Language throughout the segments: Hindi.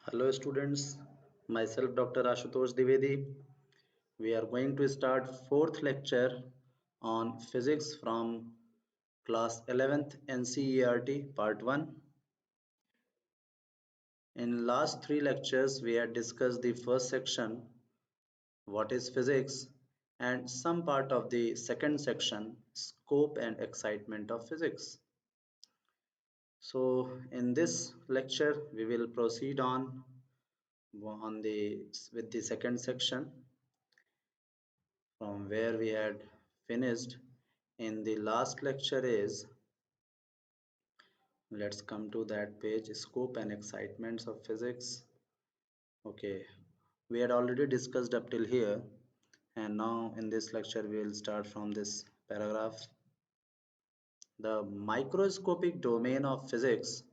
Hello students, myself Dr. Ashutosh Dwivedi. We are going to start fourth lecture on physics from class 11th NCERT part 1. In last three lectures we had discussed the first section, what is physics, and some part of the second section, scope and excitement of physics. So in this lecture we will proceed on the with the second section from where we had finished in the last lecture is, let's come to that page, scope and excitements of physics. Okay, we had already discussed up till here, and now in this lecture we will start from this paragraph. The microscopic domain of physics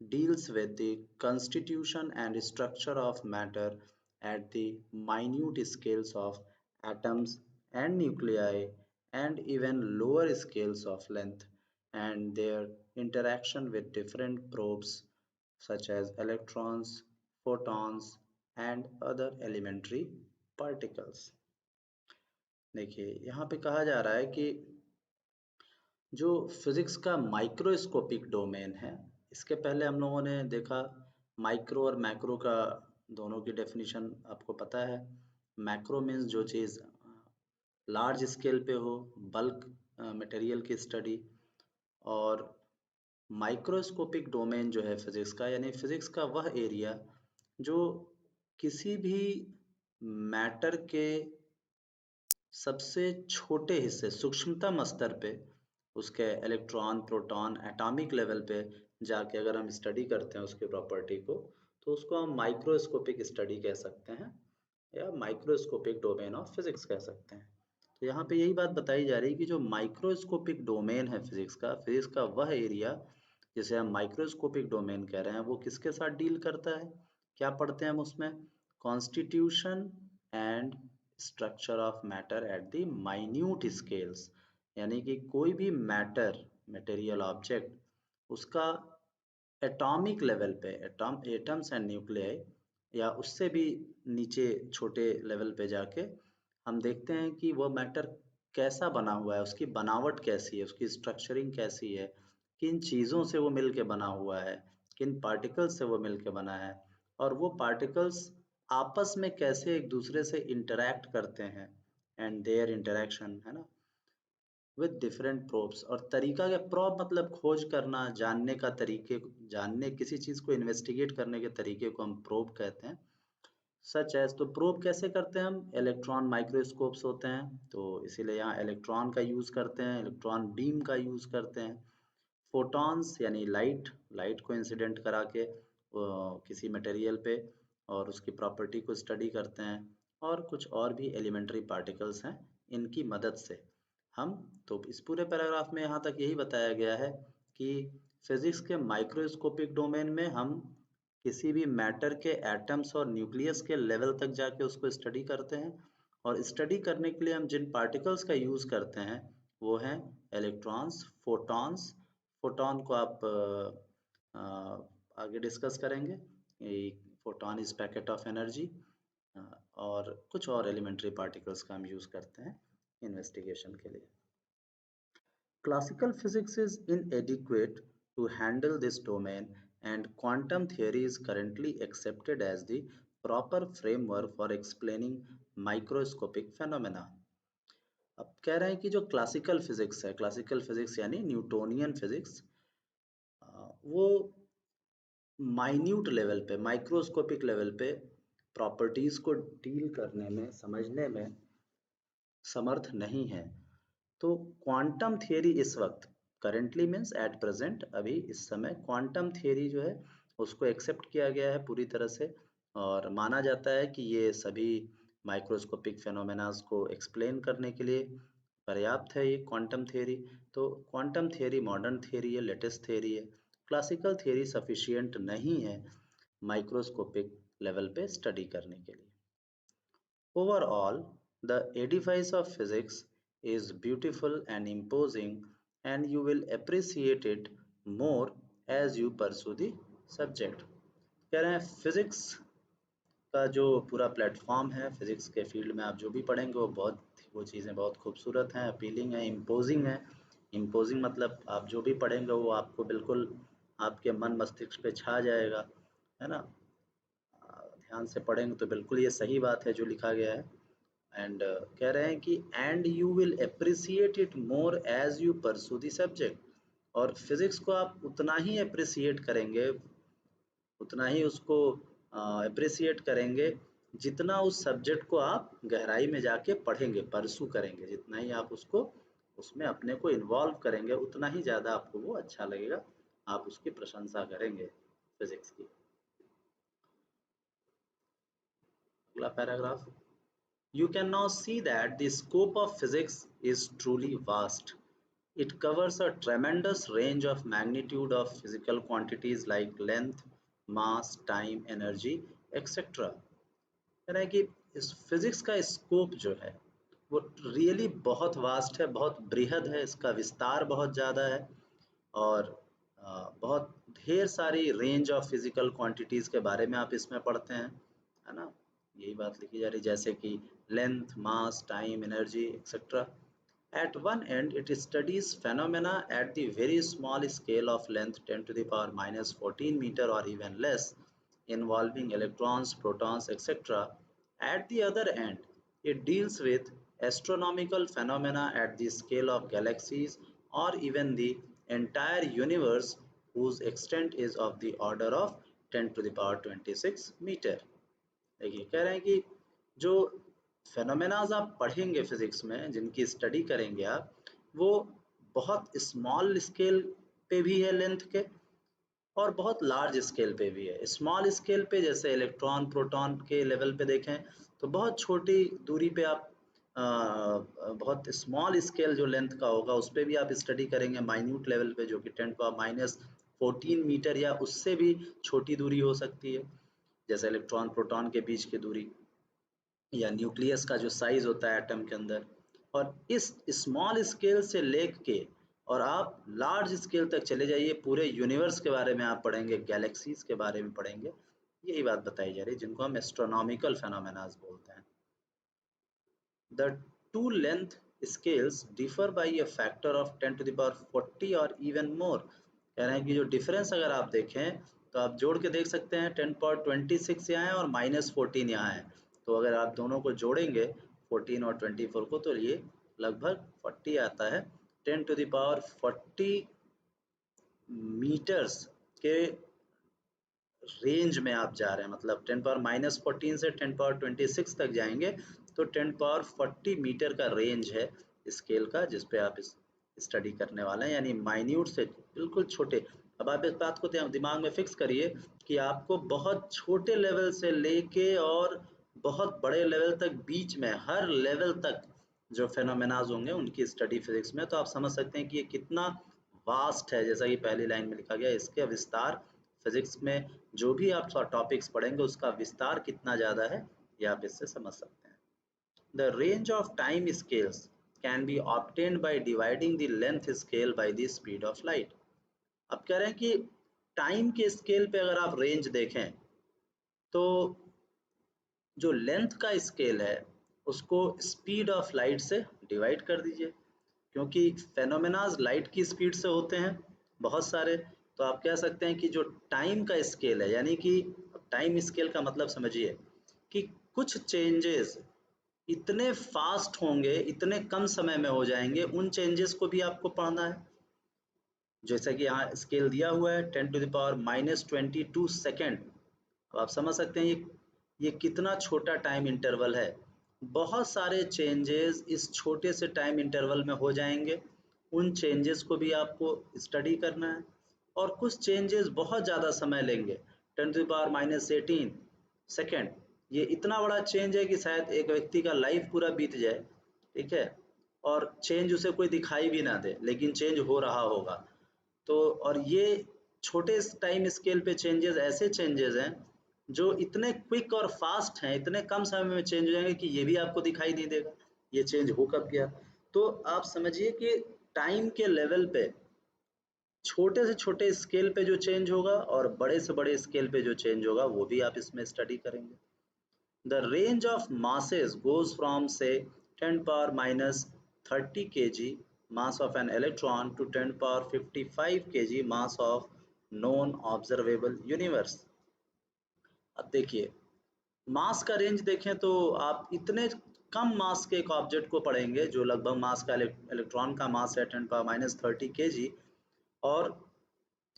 deals with the constitution and structure of matter at the minute scales of atoms and nuclei, and even lower scales of length, and their interaction with different probes such as electrons, photons, and other elementary particles. देखिए यहाँ पे कहा जा रहा है कि जो फिजिक्स का माइक्रोस्कोपिक डोमेन है, इसके पहले हम लोगों ने देखा माइक्रो और मैक्रो का, दोनों की डेफिनेशन आपको पता है। मैक्रो मीन्स जो चीज़ लार्ज स्केल पे हो, बल्क मटेरियल की स्टडी, और माइक्रोस्कोपिक डोमेन जो है फिजिक्स का, यानी फिजिक्स का वह एरिया जो किसी भी मैटर के सबसे छोटे हिस्से, सूक्ष्मतम स्तर पे, उसके इलेक्ट्रॉन, प्रोटॉन, एटॉमिक लेवल पे जाके अगर हम स्टडी करते हैं उसके प्रॉपर्टी को, तो उसको हम माइक्रोस्कोपिक स्टडी कह सकते हैं या माइक्रोस्कोपिक डोमेन ऑफ फिजिक्स कह सकते हैं। तो यहाँ पे यही बात बताई जा रही है कि जो माइक्रोस्कोपिक डोमेन है फिजिक्स का वह एरिया जिसे हम माइक्रोस्कोपिक डोमेन कह रहे हैं, वो किसके साथ डील करता है, क्या पढ़ते हैं हम उसमें? Constitution and structure of matter at the minute scales, यानी कि कोई भी मैटर, मटेरियल ऑब्जेक्ट, उसका एटॉमिक लेवल पे, एटम्स एंड न्यूक्लियाई, या उससे भी नीचे छोटे लेवल पे जाके हम देखते हैं कि वो मैटर कैसा बना हुआ है, उसकी बनावट कैसी है, उसकी स्ट्रक्चरिंग कैसी है, किन चीज़ों से वो मिल के बना हुआ है, किन पार्टिकल्स से वो मिल के बना है, और वो पार्टिकल्स आपस में कैसे एक दूसरे से इंटरैक्ट करते हैं, एंड देयर इंटरेक्शन, है ना, विद डिफरेंट प्रोब्स। और तरीका क्या, प्रोब मतलब खोज करना, जानने का तरीके, जानने किसी चीज़ को इन्वेस्टिगेट करने के तरीके को हम प्रोब कहते हैं। सच एज, तो प्रोब कैसे करते हैं हम? इलेक्ट्रॉन माइक्रोस्कोप्स होते हैं, तो इसीलिए यहाँ इलेक्ट्रॉन का यूज़ करते हैं, इलेक्ट्रॉन बीम का यूज़ करते हैं। फोटॉन्स यानी लाइट, लाइट को इंसिडेंट करा के किसी मटेरियल पे और उसकी प्रॉपर्टी को स्टडी करते हैं, और कुछ और भी एलिमेंट्री पार्टिकल्स हैं, इनकी मदद से हम, तो इस पूरे पैराग्राफ में यहाँ तक यही बताया गया है कि फिजिक्स के माइक्रोस्कोपिक डोमेन में हम किसी भी मैटर के एटम्स और न्यूक्लियस के लेवल तक जाके उसको स्टडी करते हैं, और स्टडी करने के लिए हम जिन पार्टिकल्स का यूज़ करते हैं वो हैं इलेक्ट्रॉन्स, फोटॉन्स। फोटॉन को आप आगे डिस्कस करेंगे, photon is packet of energy, और कुछ और एलिमेंट्री पार्टिकल्स का हम यूज़ करते हैं इन्वेस्टिगेशन के लिए। Classical physics is inadequate to handle this domain, and quantum theory is currently accepted as the proper framework for explaining microscopic phenomena. अब कह रहे हैं कि जो क्लासिकल फिजिक्स है, क्लासिकल फिजिक्स यानी न्यूटोनियन फिजिक्स, वो माइन्यूट लेवल पे, माइक्रोस्कोपिक लेवल पे प्रॉपर्टीज को डील करने में, समझने में समर्थ नहीं है। तो क्वांटम थियरी इस वक्त, करेंटली मीन्स एट प्रेजेंट, अभी इस समय क्वांटम थियरी जो है उसको एक्सेप्ट किया गया है पूरी तरह से, और माना जाता है कि ये सभी माइक्रोस्कोपिक फेनोमेनास को एक्सप्लेन करने के लिए पर्याप्त है ये क्वांटम थियरी। तो क्वांटम थियरी मॉडर्न थियरी है, लेटेस्ट थियरी है। क्लासिकल थियरी सफिशिएंट नहीं है माइक्रोस्कोपिक लेवल पे स्टडी करने के लिए। Overall, the edifice of physics is beautiful and imposing, and you will appreciate it more as you pursue the subject. कह रहे हैं फिजिक्स का जो पूरा प्लेटफॉर्म है, फिजिक्स के फील्ड में आप जो भी पढ़ेंगे वो चीज़ें बहुत खूबसूरत हैं, अपीलिंग है, इम्पोजिंग है। इम्पोजिंग मतलब आप जो भी पढ़ेंगे वो आपको बिल्कुल आपके मन मस्तिष्क पे छा जाएगा, है ना। ध्यान से पढ़ेंगे तो बिल्कुल ये सही बात है जो लिखा गया है। एंड कह रहे हैं कि and you will appreciate it more as you pursue the subject. और फिजिक्स को आप उतना ही अप्रिसिएट करेंगे, उतना ही उसको अप्रिसिएट करेंगे जितना उस सब्जेक्ट को आप गहराई में जाके पढ़ेंगे, परसू करेंगे, जितना ही आप उसको उसमें अपने को इन्वॉल्व करेंगे उतना ही ज़्यादा आपको वो अच्छा लगेगा, आप उसकी प्रशंसा करेंगे फिजिक्स की। अगला paragraph, you can now see that the scope of physics is truly vast. It covers a tremendous range of magnitude of physical quantities like length, mass, time, energy, etc. कह रहा है कि इस फिजिक्स का स्कोप जो है वो रियली बहुत वास्ट है, बहुत बृहद है, इसका विस्तार बहुत ज़्यादा है। और बहुत ढेर सारी रेंज ऑफ फिजिकल क्वांटिटीज़ के बारे में आप इसमें पढ़ते हैं, है ना। यही बात लिखी जा रही, जैसे कि length, mass, time, energy etcetera. At one end, it studies phenomena at the very small scale of length 10 to the power minus 14 meter or even less, involving electrons, protons, etc. At the other end, it deals with astronomical phenomena at the scale of galaxies or even the entire universe, whose extent is of the order of 10 to the power 26 meter. देखिए कह रहे हैं कि जो फेनोमेनाज आप पढ़ेंगे फिजिक्स में, जिनकी स्टडी करेंगे आप, वो बहुत स्मॉल स्केल पे भी है लेंथ के, और बहुत लार्ज स्केल पे भी है। स्मॉल स्केल पे जैसे इलेक्ट्रॉन प्रोटॉन के लेवल पे देखें तो बहुत छोटी दूरी पे आप बहुत स्मॉल स्केल जो लेंथ का होगा उस पर भी आप स्टडी करेंगे, माइन्यूट लेवल पे, जो कि 10 पावर माइनस 14 मीटर या उससे भी छोटी दूरी हो सकती है, जैसे इलेक्ट्रॉन प्रोटॉन के बीच की दूरी, या न्यूक्लियस का जो साइज होता है एटम के अंदर। और इस स्मॉल स्केल से लेके और आप लार्ज स्केल तक चले जाइए, पूरे यूनिवर्स के बारे में आप पढ़ेंगे, गैलेक्सीज के बारे में पढ़ेंगे। यही बात बताई जा रही है जिनको हम एस्ट्रोनॉमिकल फेनोमेनास बोलते हैं। The two length scales differ by a factor of 10 to the power 40 और even more। कह रहे हैं कि जो डिफरेंस अगर आप देखें तो आप जोड़ के देख सकते हैं, 10 पावर 26 यहाँ है और -14 यहाँ है। तो अगर आप दोनों को जोड़ेंगे 14 और 24 को, तो ये लगभग 40 आता है। 10 टू द पावर 40 मीटर्स के रेंज में आप जा रहे हैं, मतलब 10 पावर -14 से 10 पावर 26 तक जाएंगे तो 10 पावर 40 मीटर का रेंज है स्केल का, जिस पे आप इस स्टडी करने वाले हैं, यानी माइन्यूट से बिल्कुल छोटे। अब आप इस बात को दिमाग में फिक्स करिए कि आपको बहुत छोटे लेवल से लेके और बहुत बड़े लेवल तक, बीच में हर लेवल तक जो फेनोमेनाज होंगे उनकी स्टडी फिजिक्स में, तो आप समझ सकते हैं कि ये कितना वास्ट है। जैसा कि पहली लाइन में लिखा गया, इसके विस्तार फिजिक्स में जो भी आप टॉपिक्स पढ़ेंगे उसका विस्तार कितना ज़्यादा है, ये आप इससे समझ सकते हैं। The range of time scales can be obtained by dividing the length scale by the speed of light। अब कह रहे हैं कि टाइम के स्केल पे अगर आप रेंज देखें तो जो लेंथ का स्केल है उसको स्पीड ऑफ लाइट से डिवाइड कर दीजिए, क्योंकि फेनोमेनाज लाइट की स्पीड से होते हैं बहुत सारे। तो आप कह सकते हैं कि जो टाइम का स्केल है, यानी कि टाइम स्केल का मतलब समझिए कि कुछ चेंजेस इतने फास्ट होंगे, इतने कम समय में हो जाएंगे, उन चेंजेस को भी आपको पढ़ना है। जैसा कि यहाँ स्केल दिया हुआ है 10 टू द पावर -22 सेकेंड। अब आप समझ सकते हैं ये कितना छोटा टाइम इंटरवल है। बहुत सारे चेंजेस इस छोटे से टाइम इंटरवल में हो जाएंगे, उन चेंजेस को भी आपको स्टडी करना है। और कुछ चेंजेस बहुत ज़्यादा समय लेंगे, 10 टू द पावर -18 सेकेंड। ये इतना बड़ा चेंज है कि शायद एक व्यक्ति का लाइफ पूरा बीत जाए, ठीक है, और चेंज उसे कोई दिखाई भी ना दे, लेकिन चेंज हो रहा होगा। तो और ये छोटे टाइम स्केल पे चेंजेस ऐसे चेंजेस हैं जो इतने क्विक और फास्ट हैं, इतने कम समय में चेंज हो जाएंगे कि ये भी आपको दिखाई नहीं देगा ये चेंज हो कब गया। तो आप समझिए कि टाइम के लेवल पे छोटे से छोटे स्केल पे जो चेंज होगा और बड़े से बड़े स्केल पे जो चेंज होगा वो भी आप इसमें स्टडी करेंगे। The range of masses goes from say 10 power minus 30 kg mass of an electron to 10 power 55 kg mass of known observable universe। अब देखिए मास का रेंज देखें तो आप इतने कम मास के एक ऑब्जेक्ट को पढ़ेंगे जो लगभग मास का इलेक्ट्रॉन का मास है 10 पावर माइनस 30 kg, और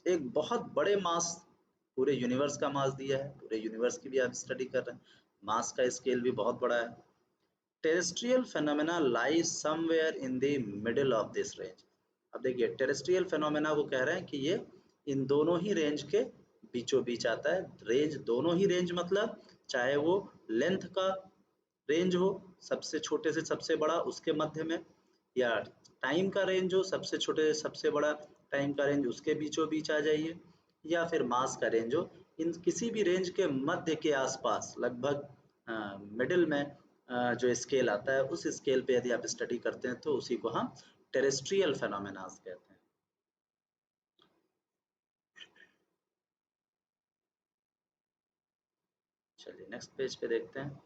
एक बहुत बड़े मास पूरे यूनिवर्स का मास दिया है, पूरे यूनिवर्स की भी आप स्टडी कर रहे हैं, मास का स्केल भी बहुत बड़ा है। Terrestrial phenomena lies somewhere in the middle of this range. अब देखिए टेरेस्ट्रियल फेनोमेना वो कह रहे हैं कि ये इन दोनों ही रेंज के बीचों बीच आता है। रेंज दोनों ही रेंज मतलब चाहे वो लेंथ का रेंज हो सबसे छोटे से सबसे बड़ा उसके मध्य में, या टाइम का रेंज हो सबसे छोटे से सबसे बड़ा टाइम का रेंज उसके बीचों बीच आ जाइए, या फिर मास का रेंज हो इन किसी भी रेंज के मध्य के आसपास लगभग मिडिल में जो स्केल आता है उस स्केल पे यदि आप स्टडी करते हैं तो उसी को हम टेरेस्ट्रियल फेनोमेनास कहते हैं। चलिए नेक्स्ट पेज पे देखते हैं।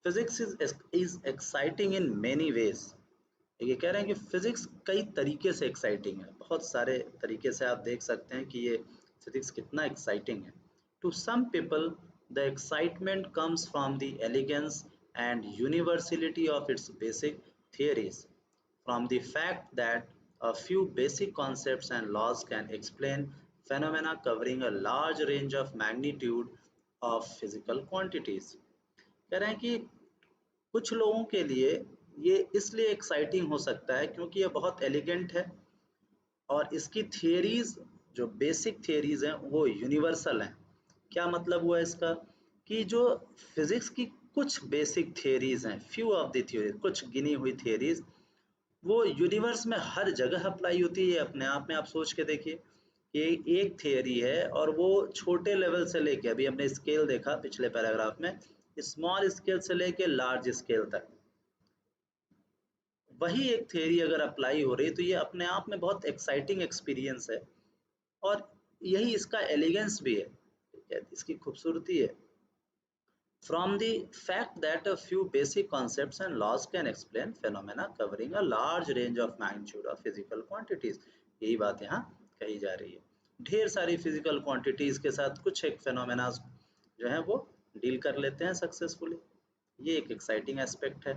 Physics is exciting in many ways. ये कह रहे हैं कि फिजिक्स कई तरीके से एक्साइटिंग है, बहुत सारे तरीके से आप देख सकते हैं कि ये फिजिक्स कितना एक्साइटिंग है। To some people the excitement comes from the elegance and universality of its basic theories, from the fact that a few basic concepts and laws can explain phenomena covering a large range of magnitude of physical quantities। कह रहे हैं कि कुछ लोगों के लिए ये इसलिए एक्साइटिंग हो सकता है क्योंकि ये बहुत एलिगेंट है और इसकी थियरीज जो बेसिक थियरीज हैं वो यूनिवर्सल हैं। क्या मतलब हुआ इसका कि जो फिजिक्स की कुछ बेसिक थियरीज हैं, फ्यू ऑफ द थियरीज, कुछ गिनी हुई थियरीज, वो यूनिवर्स में हर जगह अप्लाई होती है। अपने आप में आप सोच के देखिए कि एक थियरी है और वो छोटे लेवल से लेके, अभी हमने स्केल देखा पिछले पैराग्राफ में, स्मॉल स्केल से लेके लार्ज स्केल तक वही एक थियरी अगर अप्लाई हो रही है तो ये अपने आप में बहुत एक्साइटिंग एक्सपीरियंस है और यही इसका एलिगेंस भी है, इसकी खूबसूरती है। From the fact that a few basic concepts and laws can explain phenomena covering a large range of magnitude of physical quantities, यही बात यहाँ कही जा रही है। ढेर सारी फिजिकल क्वांटिटीज के साथ कुछ एक फेनोमेना जो है वो डील कर लेते हैं सक्सेसफुली, ये एक एक्साइटिंग एस्पेक्ट है।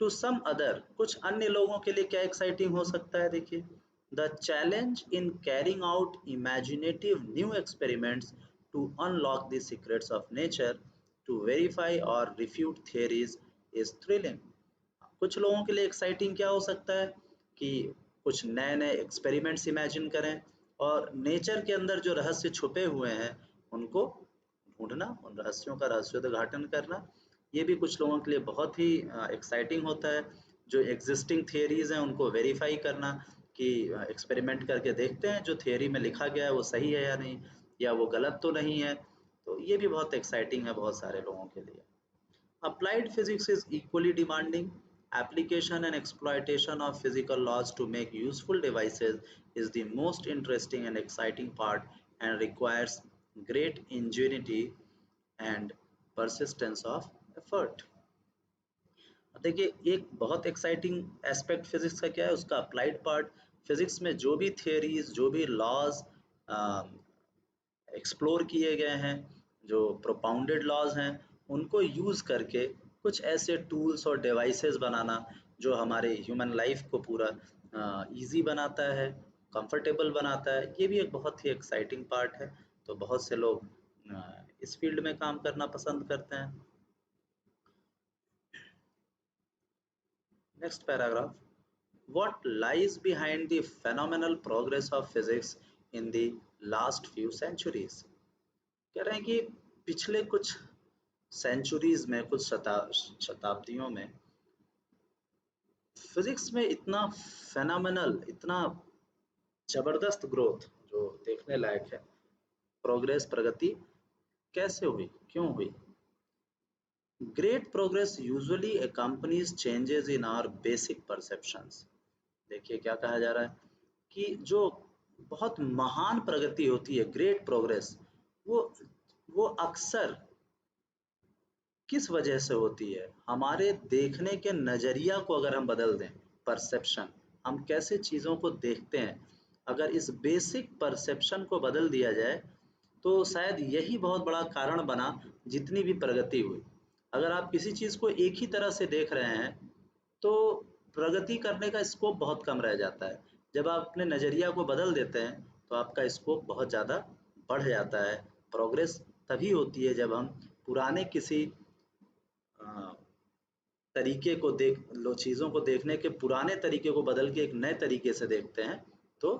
टू सम अदर, कुछ अन्य लोगों के लिए क्या एक्साइटिंग हो सकता है, देखिए the challenge in carrying out imaginative new experiments to unlock the secrets of nature to verify और रिफ्यूट थियरीज इज थ्रिलिंग। कुछ लोगों के लिए एक्साइटिंग क्या हो सकता है कि कुछ नए नए एक्सपेरिमेंट्स इमेजिन करें और नेचर के अंदर जो रहस्य छुपे हुए हैं उनको ढूंढना, उन रहस्यों का रहस्योद्घाटन करना, ये भी कुछ लोगों के लिए बहुत ही एक्साइटिंग होता है। जो एग्जिस्टिंग थियरीज हैं उनको वेरीफाई करना कि एक्सपेरिमेंट करके देखते हैं जो थियरी में लिखा गया है वो सही है या नहीं, या वो गलत तो नहीं है, तो ये भी बहुत एक्साइटिंग है बहुत सारे लोगों के लिए। Applied physics is equally demanding. Application and exploitation of physical laws to make useful devices is the most interesting and exciting part and requires great ingenuity and persistence of effort। देखिए एक बहुत एक्साइटिंग एस्पेक्ट फिजिक्स का क्या है, उसका अप्लाइड पार्ट। फिजिक्स में जो भी थियरीज जो भी लॉज एक्सप्लोर किए गए हैं, जो प्रोपाउंडेड लॉज हैं, उनको यूज़ करके कुछ ऐसे टूल्स और डिवाइसेस बनाना जो हमारे ह्यूमन लाइफ को पूरा इजी बनाता है, कंफर्टेबल बनाता है, ये भी एक बहुत ही एक्साइटिंग पार्ट है। तो बहुत से लोग इस फील्ड में काम करना पसंद करते हैं। Next paragraph, what lies behind the phenomenal progress of physics in the last few centuries। कह रहे हैं कि पिछले कुछ सेंचुरीज में, कुछ शताब्दियों में फिजिक्स में इतना फेनोमेनल, इतना जबरदस्त ग्रोथ जो देखने लायक है, प्रोग्रेस, प्रगति कैसे हुई, क्यों हुई। Great progress usually accompanies changes in our basic perceptions। देखिए क्या कहा जा रहा है कि जो बहुत महान प्रगति होती है, ग्रेट प्रोग्रेस, वो वो अक्सर किस वजह से होती है? हमारे देखने के नज़रिया को अगर हम बदल दें, परसेप्शन, हम कैसे चीज़ों को देखते हैं, अगर इस बेसिक परसेप्शन को बदल दिया जाए, तो शायद यही बहुत बड़ा कारण बना जितनी भी प्रगति हुई। अगर आप किसी चीज़ को एक ही तरह से देख रहे हैं, तो प्रगति करने का स्कोप बहुत कम रह जाता है। जब आप अपने नज़रिया को बदल देते हैं, तो आपका स्कोप बहुत ज़्यादा बढ़ जाता है। प्रोग्रेस तभी होती है जब हम पुराने किसी अ, तरीके को देख लो, चीज़ों को देखने के पुराने तरीके को बदल के एक नए तरीके से देखते हैं, तो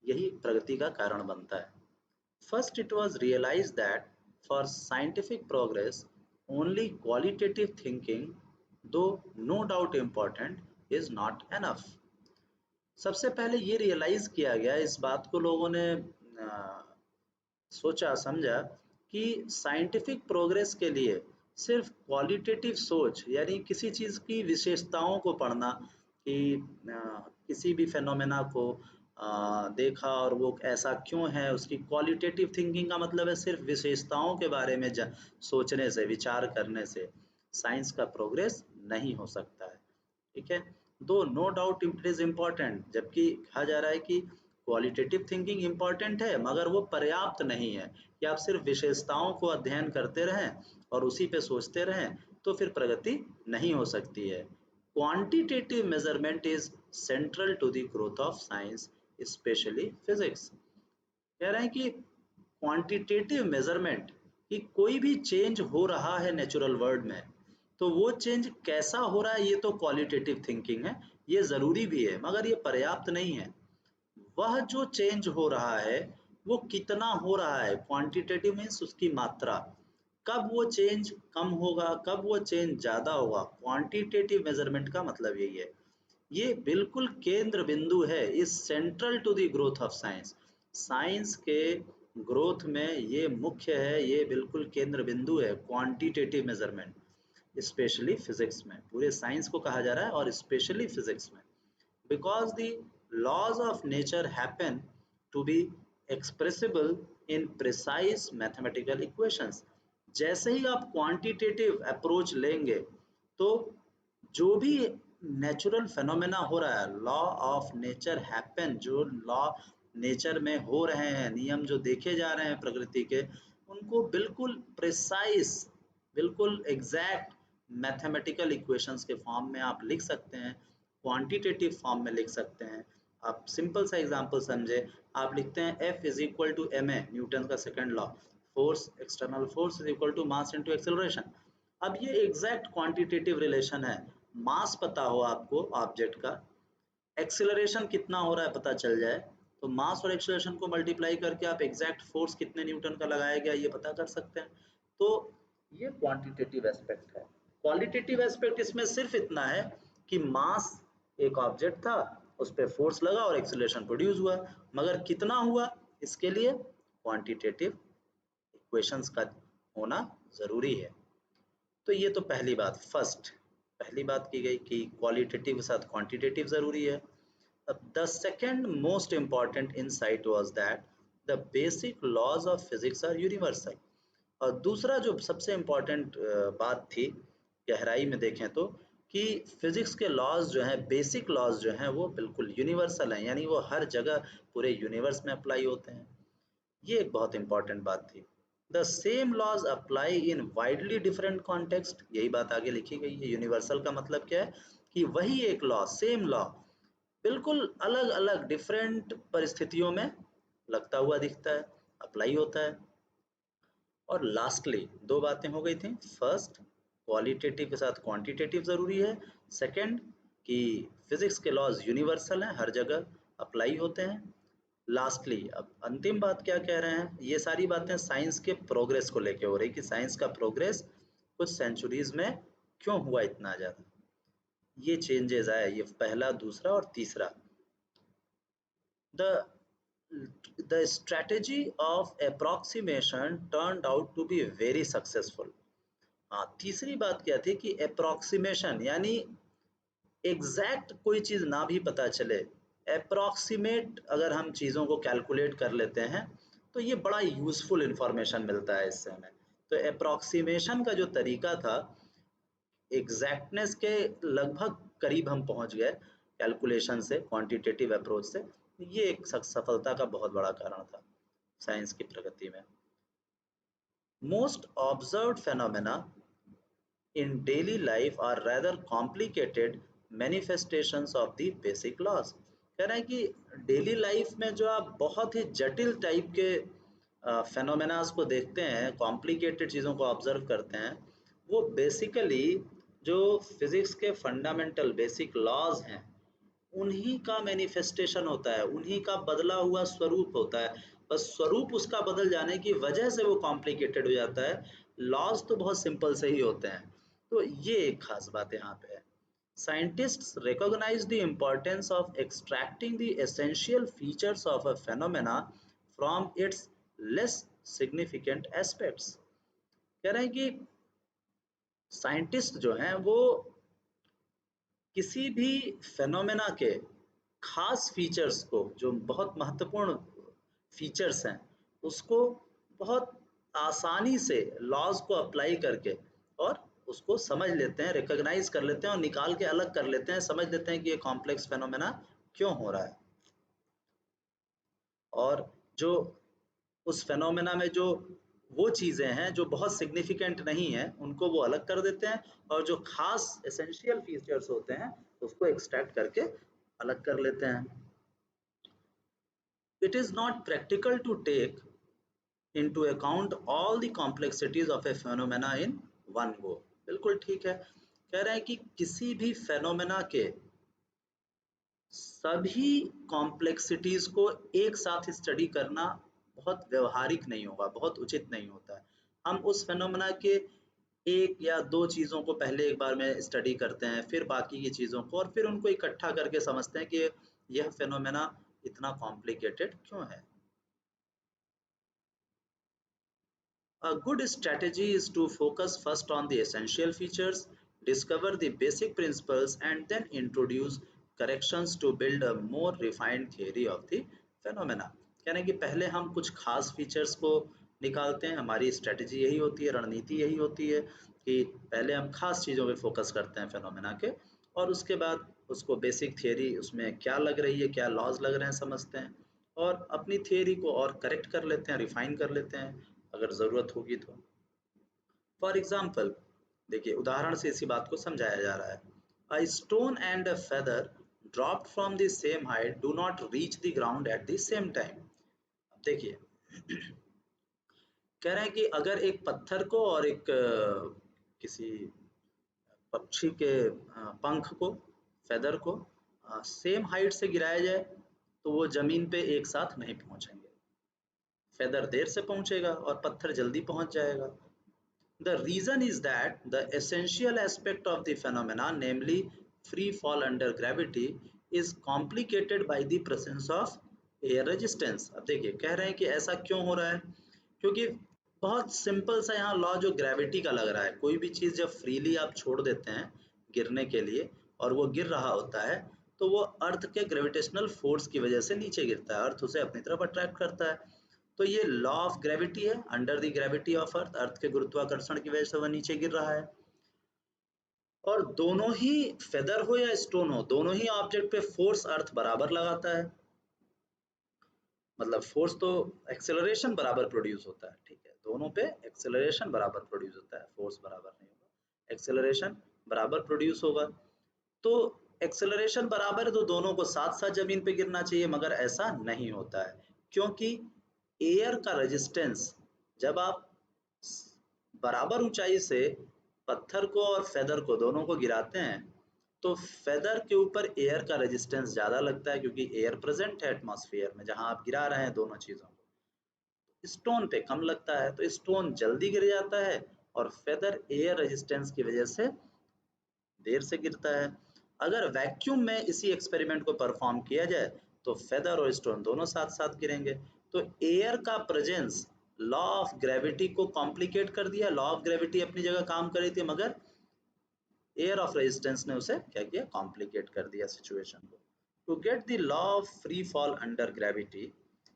यही प्रगति का कारण बनता है। First, it was realized that for scientific progress, only qualitative thinking, though no doubt important, is not enough. सबसे पहले ये रियलाइज किया गया, इस बात को लोगों ने सोचा समझा कि साइंटिफिक प्रोग्रेस के लिए सिर्फ क्वालिटेटिव सोच, यानी किसी चीज़ की विशेषताओं को पढ़ना, कि किसी भी फेनोमेना को देखा और वो ऐसा क्यों है, उसकी क्वालिटेटिव थिंकिंग का मतलब है सिर्फ विशेषताओं के बारे में सोचने से, विचार करने से साइंस का प्रोग्रेस नहीं हो सकता है। ठीक है, दो no doubt it is important, जबकि कहा जा रहा है कि क्वालिटेटिव थिंकिंग इम्पॉर्टेंट है मगर वो पर्याप्त नहीं है, कि आप सिर्फ विशेषताओं को अध्ययन करते रहें और उसी पे सोचते रहें तो फिर प्रगति नहीं हो सकती है। Quantitative measurement is central to the growth of science, especially physics. कह रहे हैं कि क्वांटिटेटिव मेजरमेंट, कि कोई भी चेंज हो रहा है नेचुरल वर्ल्ड में, तो वो चेंज कैसा हो रहा है ये तो क्वालिटेटिव थिंकिंग है, ये ज़रूरी भी है मगर ये पर्याप्त नहीं है। वह जो चेंज हो रहा है वो कितना हो रहा है, क्वांटिटेटिव मीन्स उसकी मात्रा, कब वो चेंज कम होगा, कब वो चेंज ज़्यादा होगा, क्वांटिटेटिव मेजरमेंट का मतलब यही है। ये बिल्कुल केंद्र बिंदु है, इस central to the growth of science, science के ग्रोथ में ये मुख्य है, ये बिल्कुल केंद्र बिंदु है क्वांटिटेटिव मेजरमेंट, स्पेशली फिजिक्स में, पूरे साइंस को कहा जा रहा है और स्पेशली फिजिक्स में। Because the laws of nature happen to be expressible in precise mathematical equations. जैसे ही आप क्वांटिटेटिव अप्रोच लेंगे, तो जो भी नेचुरल फेनोमेना हो रहा है, लॉ ऑफ नेचर हैपन, जो लॉ नेचर में हो रहे हैं, नियम जो देखे जा रहे हैं प्रकृति के, उनको बिल्कुल प्रिसाइज, बिल्कुल एग्जैक्ट मैथमेटिकल इक्वेशंस के फॉर्म में आप लिख सकते हैं, क्वांटिटेटिव फॉर्म में लिख सकते हैं। आप सिंपल सा एग्जांपल समझे, आप लिखते हैं F is equal to M A, Newton का second law, force, external force is equal to mass into acceleration. अब ये एग्जैक्ट क्वांटिटेटिव रिलेशन है, मास पता हो आपको ऑब्जेक्ट का, एक्सेलरेशन कितना हो रहा है पता चल जाए, तो मास और एक्सेलरेशन को मल्टीप्लाई करके आप एग्जैक्ट फोर्स कितने न्यूटन का लगाया गया ये पता कर सकते हैं। तो ये क्वांटिटेटिव एस्पेक्ट है। क्वालिटेटिव एस्पेक्ट इसमें सिर्फ इतना है कि मास एक ऑब्जेक्ट था, उस पर फोर्स लगा और एक्सेलरेशन प्रोड्यूस हुआ, मगर कितना हुआ इसके लिए क्वांटिटेटिव इक्वेशंस का होना जरूरी है। तो ये तो पहली बात, फर्स्ट पहली बात की गई कि क्वालिटेटिव के साथ क्वांटिटेटिव जरूरी है। The second most important insight was that the basic laws of physics are universal. और दूसरा जो सबसे इम्पॉर्टेंट बात थी, गहराई में देखें तो, कि फिजिक्स के लॉज जो हैं, बेसिक लॉज जो हैं, वो बिल्कुल यूनिवर्सल हैं, यानी वो हर जगह पूरे यूनिवर्स में अप्लाई होते हैं। ये एक बहुत इंपॉर्टेंट बात थी। The same laws apply in widely different context, यही बात आगे लिखी गई है। यूनिवर्सल का मतलब क्या है, कि वही एक लॉ, सेम लॉ, बिल्कुल अलग अलग डिफरेंट परिस्थितियों में लगता हुआ दिखता है, अप्लाई होता है। और लास्टली दो बातें हो गई थी, फर्स्ट क्वालिटेटिव के साथ क्वांटिटेटिव ज़रूरी है, सेकंड कि फिजिक्स के लॉज यूनिवर्सल हैं, हर जगह अप्लाई होते हैं। लास्टली अब अंतिम बात क्या कह रहे हैं, ये सारी बातें साइंस के प्रोग्रेस को लेके हो रही, कि साइंस का प्रोग्रेस कुछ सेंचुरीज में क्यों हुआ इतना ज़्यादा, ये चेंजेस आए, ये पहला, दूसरा और तीसरा। The the strategy of approximation turned out to be very successful. हाँ, तीसरी बात क्या थी कि अप्रोक्सीमेशन, यानी एग्जैक्ट कोई चीज ना भी पता चले, अप्रॉक्सीमेट अगर हम चीज़ों को कैलकुलेट कर लेते हैं तो ये बड़ा यूज़फुल इंफॉर्मेशन मिलता है इससे हमें। तो अप्रॉक्सीमेशन का जो तरीका था, एग्जैक्टनेस के लगभग करीब हम पहुंच गए कैलकुलेशन से, क्वांटिटेटिव अप्रोच से। ये एक सफलता का बहुत बड़ा कारण था साइंस की प्रगति में। Most observed phenomena in daily life are rather complicated manifestations of the basic laws। कह रहे हैं कि डेली लाइफ में जो आप बहुत ही जटिल टाइप के फेनोमेनास को देखते हैं, कॉम्प्लिकेटेड चीज़ों को ऑब्जर्व करते हैं, वो बेसिकली जो फिजिक्स के फंडामेंटल बेसिक लॉज हैं उन्हीं का मैनिफेस्टेशन होता है, उन्हीं का बदला हुआ स्वरूप होता है। बस स्वरूप उसका बदल जाने की वजह से वो कॉम्प्लिकेटेड हो जाता है। लॉज तो बहुत सिंपल से ही होते हैं। तो ये एक खास बात यहाँ पे है। Scientists recognize the importance of extracting the essential features of a phenomena from its less significant aspects। कह रहे हैं कि साइंटिस्ट जो हैं वो किसी भी फेनोमेना के खास फीचर्स को, जो बहुत महत्वपूर्ण फीचर्स हैं, उसको बहुत आसानी से लॉज को अप्लाई करके और उसको समझ लेते हैं, रिकॉग्नाइज कर लेते हैं और निकाल के अलग कर लेते हैं, समझ लेते हैं कि ये कॉम्प्लेक्स फेनोमेना क्यों हो रहा है। और जो उस फेनोमेना में जो वो चीज़ें हैं जो बहुत सिग्निफिकेंट नहीं है उनको वो अलग कर देते हैं, और जो खास एसेंशियल फीचर्स होते हैं उसको एक्सट्रैक्ट करके अलग कर लेते हैं। It is not practical to take into account all the complexities of a phenomena in one go। बिल्कुल ठीक है। कह रहे हैं कि किसी भी फेनोमेना के सभी कॉम्प्लेक्सिटीज को एक साथ स्टडी करना बहुत व्यवहारिक नहीं होगा, बहुत उचित नहीं होता है। हम उस फेनोमेना के एक या दो चीज़ों को पहले एक बार में स्टडी करते हैं, फिर बाकी की चीज़ों को, और फिर उनको इकट्ठा करके समझते हैं कि यह फेनोमेना इतना कॉम्प्लिकेटेड क्यों है। A good strategy is to focus first on the essential features, discover the basic principles, and then introduce corrections to build a more refined theory of the phenomena। यानी कि पहले हम कुछ खास फीचर्स को निकालते हैं, हमारी स्ट्रेटजी यही होती है, रणनीति यही होती है कि पहले हम खास चीज़ों पे फोकस करते हैं फेनोमेना के, और उसके बाद उसको बेसिक थियरी उसमें क्या लग रही है, क्या लॉज लग रहे हैं समझते हैं, और अपनी थियरी को और करेक्ट कर लेते हैं, रिफाइन कर लेते हैं अगर ज़रूरत होगी तो। फॉर एग्जाम्पल देखिए, उदाहरण से इसी बात को समझाया जा रहा है। A stone and a feather dropped from the same height do not reach the ground at the same time. अब देखिए, कह रहे हैं कि अगर एक पत्थर को और एक किसी पक्षी के पंख को, फेदर को सेम हाइट से गिराया जाए तो वो जमीन पे एक साथ नहीं पहुंचेंगे। फेदर देर से पहुंचेगा और पत्थर जल्दी पहुंच जाएगा। The reason is that the essential aspect of the phenomena, namely free fall under gravity, is complicated by the presence of air resistance। अब देखिए, कह रहे हैं कि ऐसा क्यों हो रहा है, क्योंकि बहुत सिंपल सा यहाँ लॉ जो ग्रेविटी का लग रहा है। कोई भी चीज़ जब फ्रीली आप छोड़ देते हैं गिरने के लिए और वो गिर रहा होता है तो वो अर्थ के ग्रेविटेशनल फोर्स की वजह से नीचे गिरता है, अर्थ उसे अपनी तरफ अट्रैक्ट करता है। तो ये लॉ ऑफ ग्रेविटी है, under the gravity of earth, earth के गुरुत्वाकर्षण की वजह से वह नीचे गिर रहा है। और दोनों ही, फेदर हो या स्टोन हो, दोनों ही ऑब्जेक्ट पे फोर्स अर्थ बराबर लगाता है। मतलब फोर्स तो एक्सेलरेशन बराबर प्रोड्यूस होता है, ठीक है, दोनों पे एक्सेलरेशन बराबर प्रोड्यूस होता है, फोर्स बराबर नहीं होगा, एक्सेलरेशन बराबर प्रोड्यूस होगा। तो एक्सेलरेशन बराबर है तो दोनों को साथ साथ जमीन पे गिरना चाहिए, मगर ऐसा नहीं होता है, क्योंकि एयर का रेजिस्टेंस, जब आप बराबर ऊंचाई से पत्थर को और फेदर को दोनों को गिराते हैं तो फेदर के ऊपर एयर का रेजिस्टेंस ज्यादा लगता है, क्योंकि एयर प्रेजेंट है एटमॉस्फेयर में जहां आप गिरा रहे हैं दोनों चीजों को। स्टोन पे कम लगता है तो स्टोन जल्दी गिर जाता है, और फेदर एयर रेजिस्टेंस की वजह से देर से गिरता है। अगर वैक्यूम में इसी एक्सपेरिमेंट को परफॉर्म किया जाए तो फेदर और स्टोन दोनों साथ साथ गिरेंगे। तो एयर का प्रेजेंस लॉ ऑफ ग्रेविटी को कॉम्प्लिकेट कर दिया। लॉ ऑफ ग्रेविटी अपनी जगह काम कर रही थी, मगर एयर ऑफ रेजिस्टेंस ने उसे क्या किया, कॉम्प्लिकेट कर दिया सिचुएशन को। To get the law of free fall under gravity,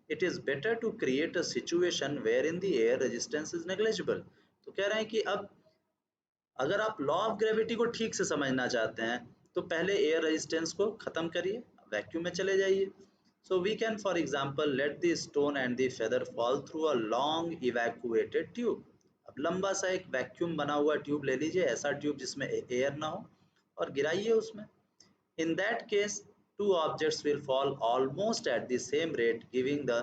it is better to create a situation wherein the air resistance is negligible. तो कह रहे हैं कि अब अगर आप लॉ ऑफ ग्रेविटी को ठीक से समझना चाहते हैं तो पहले एयर रेजिस्टेंस को खत्म करिए, वैक्यूम में चले जाइए. So we can for example let the stone and the feather fall through a long evacuated tube. अब लंबा सा एक वैक्यूम बना हुआ ट्यूब ले लीजिए, ऐसा ट्यूब जिसमें एयर ना हो, और गिराइए उसमें. In that case, two objects will fall almost at the same rate, giving the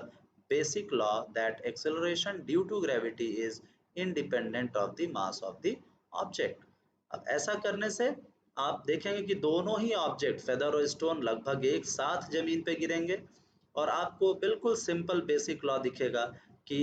basic law that acceleration due to gravity is independent of the mass of the object. अब ऐसा करने से आप देखेंगे कि दोनों ही ऑब्जेक्ट फेदर और स्टोन लगभग एक साथ जमीन पे गिरेंगे, और आपको बिल्कुल सिंपल बेसिक लॉ दिखेगा कि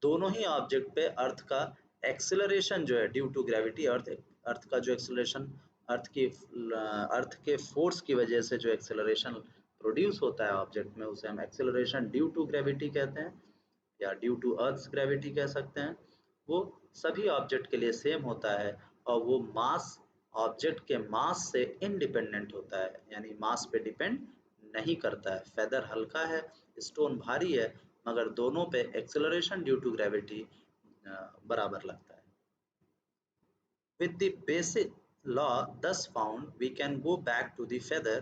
दोनों ही ऑब्जेक्ट पे अर्थ का एक्सेलरेशन जो है ड्यू टू ग्रेविटी, अर्थ अर्थ का जो एक्सेलरेशन, अर्थ के फोर्स की वजह से जो एक्सेलरेशन प्रोड्यूस होता है ऑब्जेक्ट में, उसे हम एक्सेलरेशन ड्यू टू ग्रेविटी कहते हैं, या ड्यू टू अर्थ ग्रेविटी कह सकते हैं. वो सभी ऑब्जेक्ट के लिए सेम होता है, और वो मास ऑब्जेक्ट के मास से इनडिपेंडेंट होता है, यानी मास पे डिपेंड नहीं करता है. फेदर हल्का है, स्टोन भारी है, मगर दोनों पे एक्सेलरेशन ड्यू टू ग्रेविटी बराबर लगता है. With the basic law thus found, we can go back to the feather,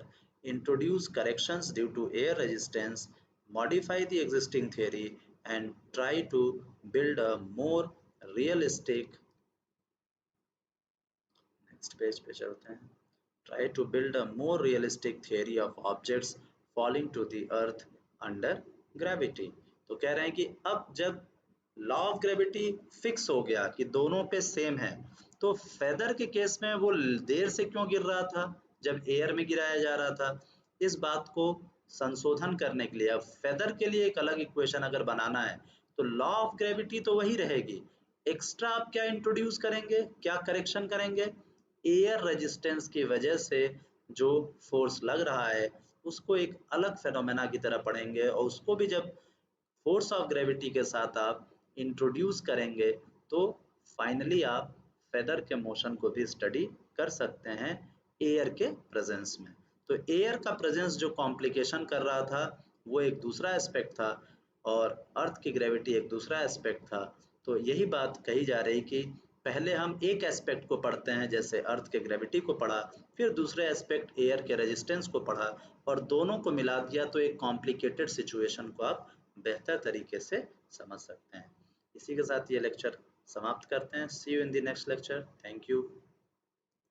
introduce corrections due to air resistance, modify the existing theory, and try to build a more realistic, next page पे चलते हैं, try to build a more realistic theory of objects falling to the earth under gravity. तो कह रहे हैं कि अब जब लॉ ऑफ ग्रेविटी फिक्स हो गया कि दोनों पे सेम है, तो फेदर के केस में वो देर से क्यों गिर रहा था जब एयर में गिराया जा रहा था, इस बात को संशोधन करने के लिए अब फेदर के लिए एक अलग इक्वेशन अगर बनाना है, तो लॉ ऑफ ग्रेविटी तो वही रहेगी, एक्स्ट्रा आप क्या इंट्रोड्यूस करेंगे, क्या करेक्शन करेंगे, एयर रेजिस्टेंस की वजह से जो फोर्स लग रहा है उसको एक अलग फेनोमेना की तरह पढ़ेंगे, और उसको भी जब फोर्स ऑफ ग्रेविटी के साथ आप इंट्रोड्यूस करेंगे तो फाइनली आप फेदर के मोशन को भी स्टडी कर सकते हैं एयर के प्रेजेंस में. तो एयर का प्रेजेंस जो कॉम्प्लिकेशन कर रहा था वो एक दूसरा एस्पेक्ट था, और अर्थ की ग्रेविटी एक दूसरा एस्पेक्ट था. तो यही बात कही जा रही कि पहले हम एक एस्पेक्ट को पढ़ते हैं, जैसे अर्थ के ग्रेविटी को पढ़ा, फिर दूसरे एस्पेक्ट एयर के रेजिस्टेंस को पढ़ा, और दोनों को मिला दिया तो एक कॉम्प्लिकेटेड सिचुएशन को आप बेहतर तरीके से समझ सकते हैं. इसी के साथ ये लेक्चर समाप्त करते हैं. See you in the next lecture. Thank you.